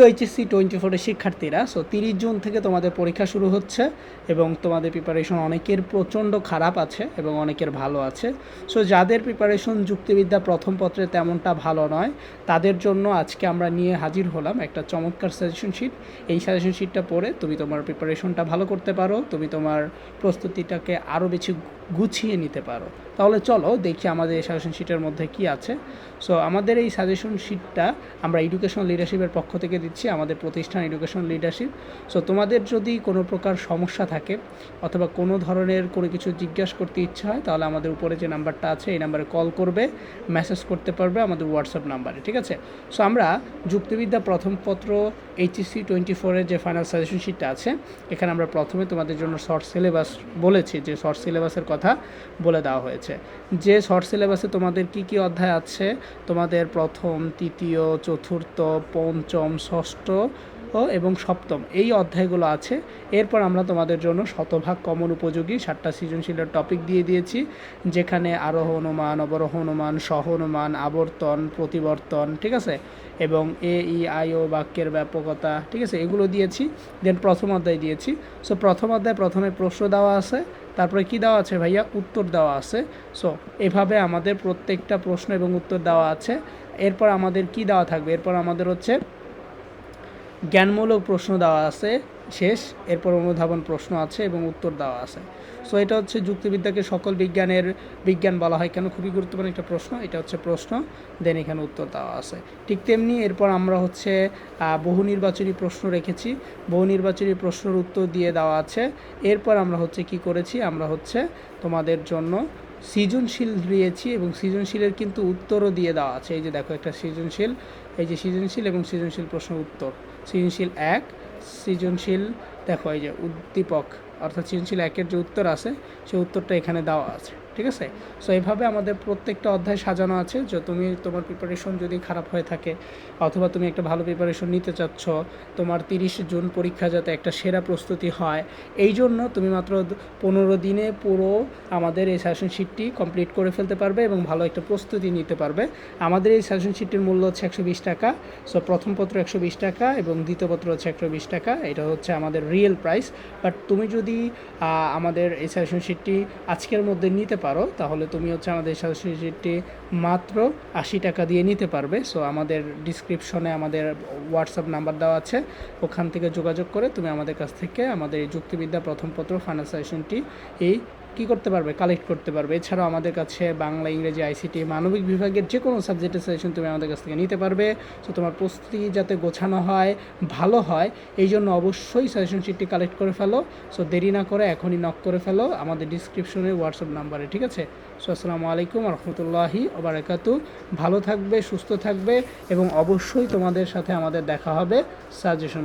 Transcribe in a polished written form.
HSC 24 শিক্ষার্থীরা, 30 June থেকে তোমাদের পরীক্ষা শুরু হচ্ছে এবং তোমাদের প্রিপারেশন অনেকের প্রচণ্ড খারাপ আছে এবং অনেকের ভালো আছে। যাদের প্রিপারেশন যুক্তিবিদ্যা প্রথম পত্রে তেমনটা ভালো নয়, তাদের জন্য আজকে আমরা নিয়ে হাজির হলাম একটা চমৎকার সাজেশন শিট। এই সাজেশন শিটটা পড়ে তুমি তোমার প্রিপারেশনটা ভালো করতে পারো, তুমি তোমার প্রস্তুতিটাকে আরও বেশি গুছিয়ে নিতে পারো। তাহলে চলো দেখি আমাদের এই সাজেশন শিটের মধ্যে কি আছে। আমাদের এই সাজেশন শিটটা আমরা এডুকেশন লিডারশিপের পক্ষ থেকে দিচ্ছি, আমাদের প্রতিষ্ঠান এডুকেশন লিডারশিপ। তোমাদের যদি কোনো প্রকার সমস্যা থাকে অথবা কোনো ধরনের কোনো কিছু জিজ্ঞাসা করতে ইচ্ছা হয়, তাহলে আমাদের উপরে যে নাম্বারটা আছে এই নাম্বারে কল করবে, মেসেজ করতে পারবে আমাদের হোয়াটসঅ্যাপ নাম্বারে, ঠিক আছে? আমরা যুক্তিবিদ্যা প্রথম পত্র এইচএসসি 24-এর যে ফাইনাল সাজেশন শিটটা আছে, এখানে আমরা প্রথমে তোমাদের জন্য শর্ট সিলেবাস বলেছি, যে শর্ট সিলেবাসের কথা বলে দেওয়া হয়েছে। যে শর্ট সিলেবাসে তোমাদের কি কি অধ্যায় আছে, তোমাদের প্রথম, তৃতীয়, চতুর্থ, পঞ্চম, ষষ্ঠ এবং সপ্তম এই অধ্যায়গুলো আছে। এরপর আমরা তোমাদের জন্য শতভাগ কমন উপযোগী 7টা সৃজনশীলের টপিক দিয়ে দিয়েছি, যেখানে আরোহ অনুমান, অবরোহ অনুমান, সহ অনুমান, আবর্তন, প্রতিবর্তন, ঠিক আছে, এবং AEIO বাক্যের ব্যাপকতা, ঠিক আছে, এগুলো দিয়েছি। দেন প্রথম অধ্যায় দিয়েছি। প্রথম অধ্যায় প্রথমে প্রশ্ন দেওয়া আছে, তারপরে কি দেওয়া আছে ভাইয়া, উত্তর দেওয়া আছে। এভাবে আমাদের প্রত্যেকটা প্রশ্ন এবং উত্তর দেওয়া আছে। এরপর আমাদের কি দেওয়া থাকবে, এরপর আমাদের হচ্ছে জ্ঞানমূলক প্রশ্ন দেওয়া আছে শেষ, এরপর অনুধাবন প্রশ্ন আছে এবং উত্তর দেওয়া আছে। এটা হচ্ছে যুক্তিবিদ্যাকে সকল বিজ্ঞান বলা হয় কেন, খুবই গুরুত্বপূর্ণ একটা প্রশ্ন। এটা হচ্ছে প্রশ্ন, দেন এখানে উত্তর দেওয়া আছে। ঠিক তেমনি এরপর আমরা হচ্ছে বহু নির্বাচনী প্রশ্ন রেখেছি, বহু নির্বাচনী প্রশ্নের উত্তর দিয়ে দেওয়া আছে। এরপর আমরা হচ্ছে কি করেছি, আমরা হচ্ছে তোমাদের জন্য সৃজনশীল দিয়েছি এবং সৃজনশীলের কিন্তু উত্তরও দিয়ে দেওয়া আছে। এই যে দেখো একটা সৃজনশীল, এই যে সৃজনশীল এবং সৃজনশীল প্রশ্ন উত্তর, সৃজনশীল 1, সৃজনশীল দেখো এই যে উদ্দীপক, অর্থাৎ সৃজনশীল 1-এর যে উত্তর আছে সেই উত্তরটা এখানে দেওয়া আছে, ঠিক আছে? এইভাবে আমাদের প্রত্যেকটা অধ্যায় সাজানো আছে। যে তুমি তোমার প্রিপারেশন যদি খারাপ হয়ে থাকে অথবা তুমি একটা ভালো প্রিপারেশন নিতে চাচ্ছ, তোমার 30 জুন পরীক্ষা যাতে একটা সেরা প্রস্তুতি হয়, এই জন্য তুমি মাত্র 15 দিনে পুরো আমাদের এই সাজেশন শিটটি কমপ্লিট করে ফেলতে পারবে এবং ভালো একটা প্রস্তুতি নিতে পারবে। আমাদের এই সাজেশন শিটটির মূল্য হচ্ছে 120 টাকা। প্রথম পত্র 120 টাকা এবং দ্বিতীয় পত্র হচ্ছে 120 টাকা। এটা হচ্ছে আমাদের রিয়েল প্রাইস। বাট তুমি যদি আমাদের এই সাজেশন শিটটি আজকের মধ্যে নিতে পারো, তাহলে তুমি হচ্ছে আমাদের সাজেশন শিটটি মাত্র 80 টাকা দিয়ে নিতে পারবে। আমাদের ডিসক্রিপশনে আমাদের হোয়াটসঅ্যাপ নাম্বার দেওয়া আছে, ওখান থেকে যোগাযোগ করে তুমি আমাদের কাছ থেকে আমাদের এই যুক্তিবিদ্যা প্রথম পত্র ফাইনাল সাজেশনটি কী করতে পারবে, কালেক্ট করতে পারবে। এছাড়াও আমাদের কাছে বাংলা, ইংরেজি, ICT, মানবিক বিভাগের যে কোনো সাবজেক্টের সাজেশন তুমি আমাদের কাছ থেকে নিতে পারবে। তোমার প্রস্তুতি যাতে গোছানো হয়, ভালো হয়, এই জন্য অবশ্যই সাজেশন শিটটি কালেক্ট করে ফেলো। দেরি না করে এখনই নক করে ফেলো আমাদের ডিসক্রিপশনে হোয়াটসঅ্যাপ নাম্বারে, ঠিক আছে? আসসালামু আলাইকুম রহমতুল্লাহি ওয়া বারাকাতুহু। ভালো থাকবে, সুস্থ থাকবে এবং অবশ্যই তোমাদের সাথে আমাদের দেখা হবে সাজেশন